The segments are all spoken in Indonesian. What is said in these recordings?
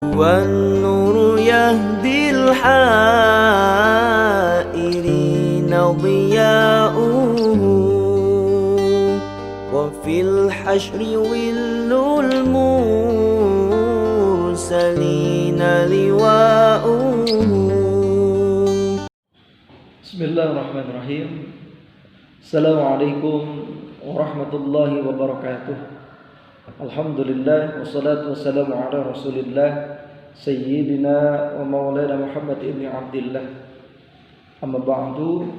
والنور يهدي الحائرين ضياؤه وفي الحشر ول المرسلين لواؤه. Bismillahirrahmanirrahim. Assalamualaikum warahmatullahi wabarakatuh. Alhamdulillah wassalatu wassalamu ala Rasulillah Sayyidina wa maulana Muhammad ibn Abdillah. Amma ba'du,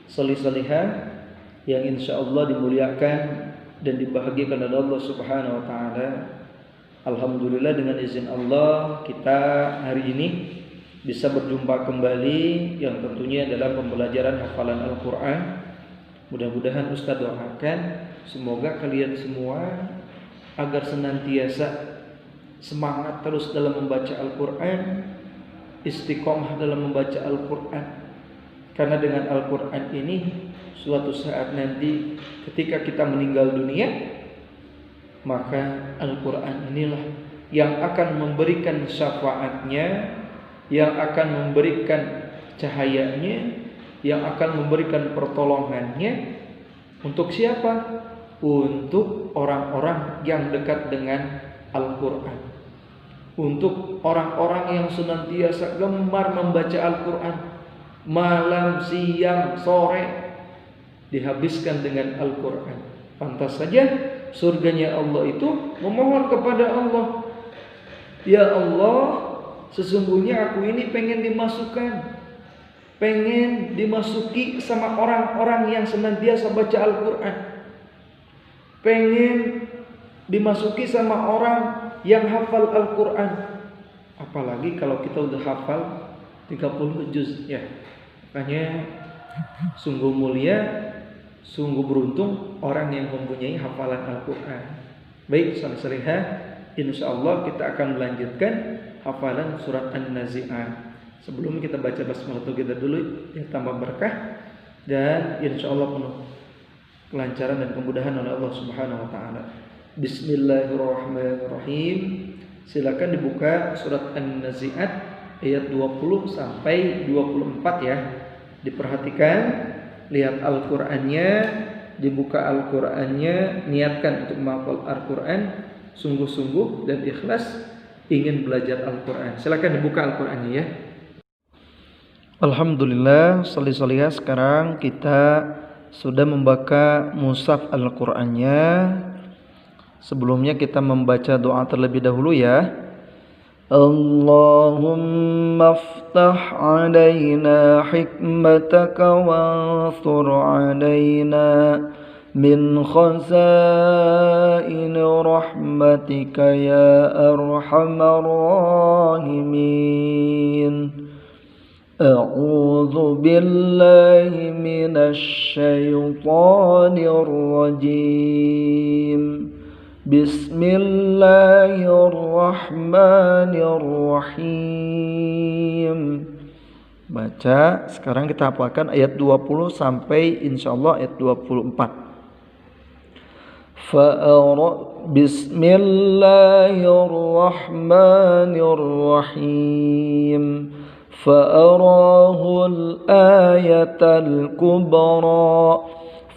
salih-salihah yang insyaallah dimuliakan dan dibahagiakan oleh Allah Subhanahu wa taala. Alhamdulillah, dengan izin Allah kita hari ini bisa berjumpa kembali yang tentunya adalah pembelajaran hafalan Al-Quran. Mudah-mudahan Ustaz doakan semoga kalian semua agar senantiasa semangat terus dalam membaca Al-Quran, istiqomah dalam membaca Al-Quran. Karena dengan Al-Quran ini suatu saat nanti ketika kita meninggal dunia, maka Al-Quran inilah yang akan memberikan syafaatnya, yang akan memberikan cahayanya, yang akan memberikan pertolongannya. Untuk siapa? Untuk orang-orang yang dekat dengan Al-Quran, untuk orang-orang yang senantiasa gemar membaca Al-Quran, malam, siang, sore dihabiskan dengan Al-Quran. Pantas saja surganya Allah itu memohon kepada Allah, ya Allah, sesungguhnya aku ini pengen dimasuki sama orang-orang yang senantiasa baca Al-Quran, pengen dimasuki sama orang yang hafal Al-Quran. Apalagi kalau kita udah hafal 30 juz ya. Makanya sungguh mulia, sungguh beruntung orang yang mempunyai hafalan Al-Quran. Baik, salih-salihah, insyaallah kita akan melanjutkan hafalan surat An-Nazi'at. Sebelum kita baca basmalah kita dulu ya, tambah berkah dan insyaallah penuh kelancaran dan kemudahan oleh Allah Subhanahu wa taala. Bismillahirrahmanirrahim. Silakan dibuka surat An-Nazi'at ayat 20 sampai 24 ya. Diperhatikan, lihat Al-Qur'annya, dibuka Al-Qur'annya, niatkan untuk menghafal Al-Qur'an sungguh-sungguh dan ikhlas ingin belajar Al-Qur'an. Silakan dibuka Al-Qur'annya ya. Alhamdulillah, salih-salihah, sekarang kita sudah membaca mushaf Al-Qur'annya. Sebelumnya kita membaca doa terlebih dahulu ya. Allahumma aftah alaina hikmataka wansur alaina min khazain rahmatika ya arhamar rahimin. A'udzu billahi minasy syaithanir rajim. Bismillahirrahmanirrahim. Baca, sekarang kita hafalkan ayat 20 sampai insyaallah ayat 24. Bismillahirrahmanirrahim. فأراه الآية الكبرى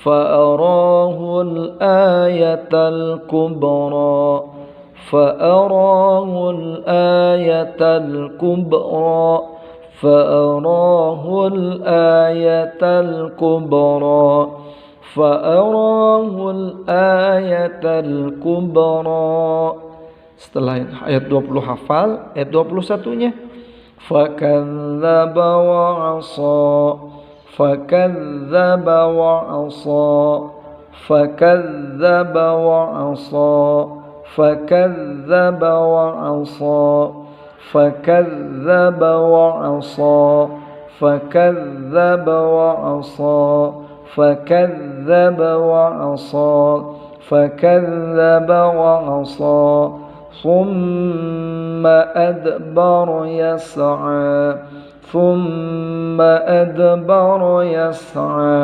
فأراه الآية الكبرى فأراه الآية الكبرى فأراه الآية الكبرى فأراه الآية الكبرى. Setelah ayat 20 hafal, ayat 21-nya فكذب وعصى فكذب وعصى فكذب وعصى فكذب وعصى فكذب وعصى فكذب وعصى فكذب وعصى فكذب وعصى ثم أدبر يسعى ثم أدبر يسعى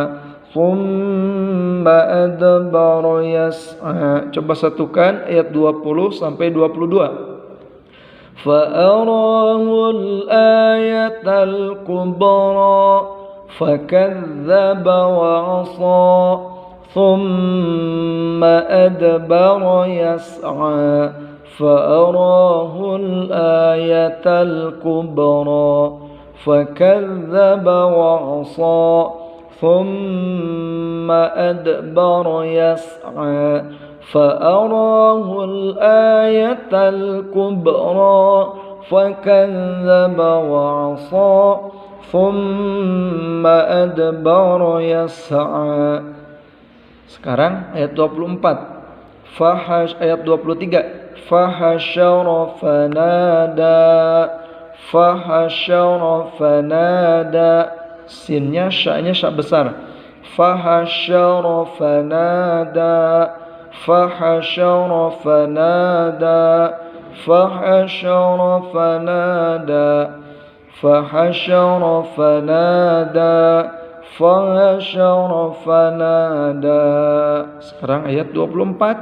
ثم أدبر يسعى. Coba satukan ayat 20 sampai 22. فأراه الآية الكبرى فكذب وعصى ثم أدبر يسعى فأراه الآية الكبرى فكذب وعصى ثم أدبر يسعى فأراه الآية الكبرى فكذب وعصى ثم أدبر يسعى. Sekarang ayat 24. Ayat 23. Fahasyara fanada. Sinnya sya'nya sya' besar. Fahasyara fanada. Sekarang ayat 24.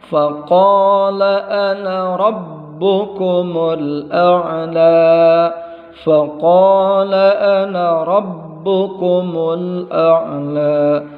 Faqala ana rabbukumul a'la. فقال أنا ربكم الأعلى.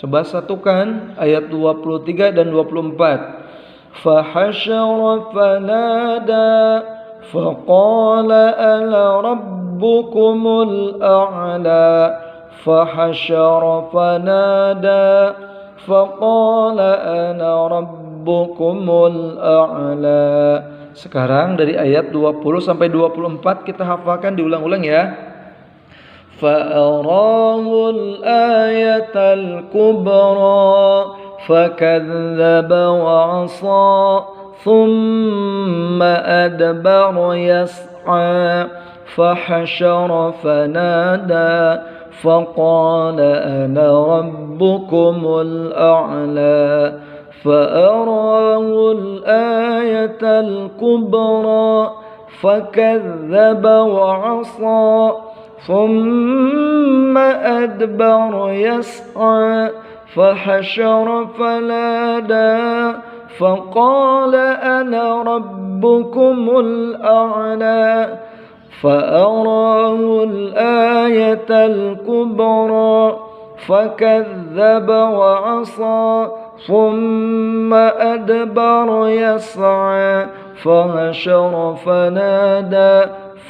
Coba satukan ayat 23 dan 24. Fahasyara fanada faqala ana rabbukumul a'la. فحشر فنادى فقال أنا ربكم الأعلى. Sekarang dari ayat 20 sampai 24 kita hafalkan diulang-ulang ya. فأراه الآية الكبرى فكذب وعصى ثم أدبر يسعى فحشر فنادى فقال أنا ربكم الأعلى. فأراه الآية الكبرى فكذب وعصى ثم أدبر يسعى فحشر فنادى فقال أنا ربكم الأعلى. فأراه الآية الكبرى فكذب وعصى ثم أدبر يسعى فحشر فنادى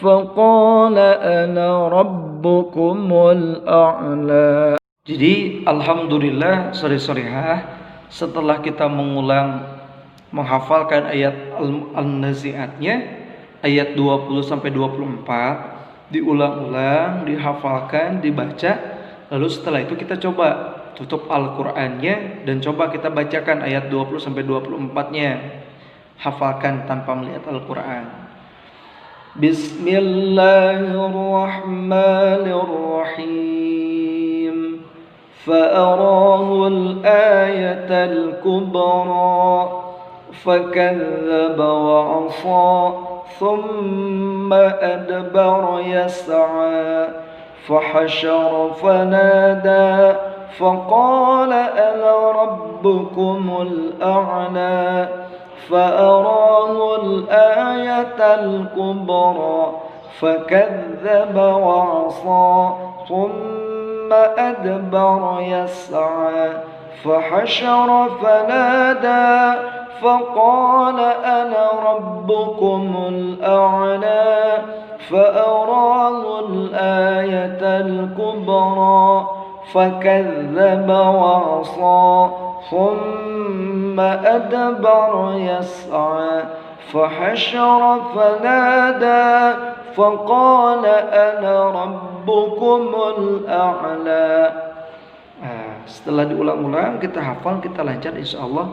فقال أنا ربكم الأعلى. Jadi alhamdulillah sore-sorehah setelah kita menghafalkan ayat An-Nazi'atnya ayat 20 sampai 24 diulang-ulang, dihafalkan, dibaca. Lalu setelah itu kita coba tutup Al-Qur'annya dan coba kita bacakan ayat 20 sampai 24-nya. Hafalkan tanpa melihat Al-Qur'an. Bismillahirrahmanirrahim. Fa'arahu al-ayatal kubra fakadzdzaba wa 'asha ثم أدبر يسعى فحشر فنادى فقال أنا ربكم الأعلى. فأراه الآية الكبرى فكذب وعصى ثم أدبر يسعى فحشر فنادى فقال أنا ربكم الأعلى. فأراه الآية الكبرى فكذب وعصى ثم أدبر يسعى فحشر فنادى فقال أنا ربكم الأعلى. Setelah diulang-ulang kita hafal, kita lancar insyaallah.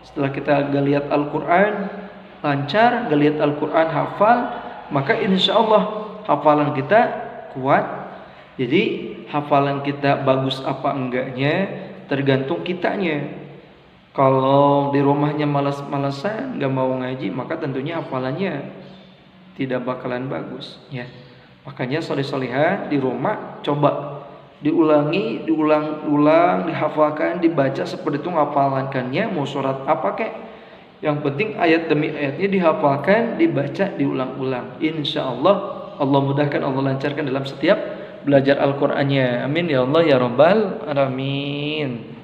Setelah kita lihat Al-Quran lancar, lihat Al-Quran hafal, maka insyaallah hafalan kita kuat. Jadi hafalan kita bagus apa enggaknya tergantung kitanya. Kalau di rumahnya malas-malasan, nggak mau ngaji, maka tentunya hafalannya tidak bakalan bagus, ya. Makanya soleh-solehah di rumah coba diulangi, diulang-ulang, dihafalkan, dibaca seperti itu, ngapalkannya mau surat apa kek. Yang penting ayat demi ayatnya dihafalkan, dibaca, diulang-ulang. Insya Allah Allah mudahkan, Allah lancarkan dalam setiap belajar Al-Qur'annya. Amin ya Allah ya Rabbal alamin.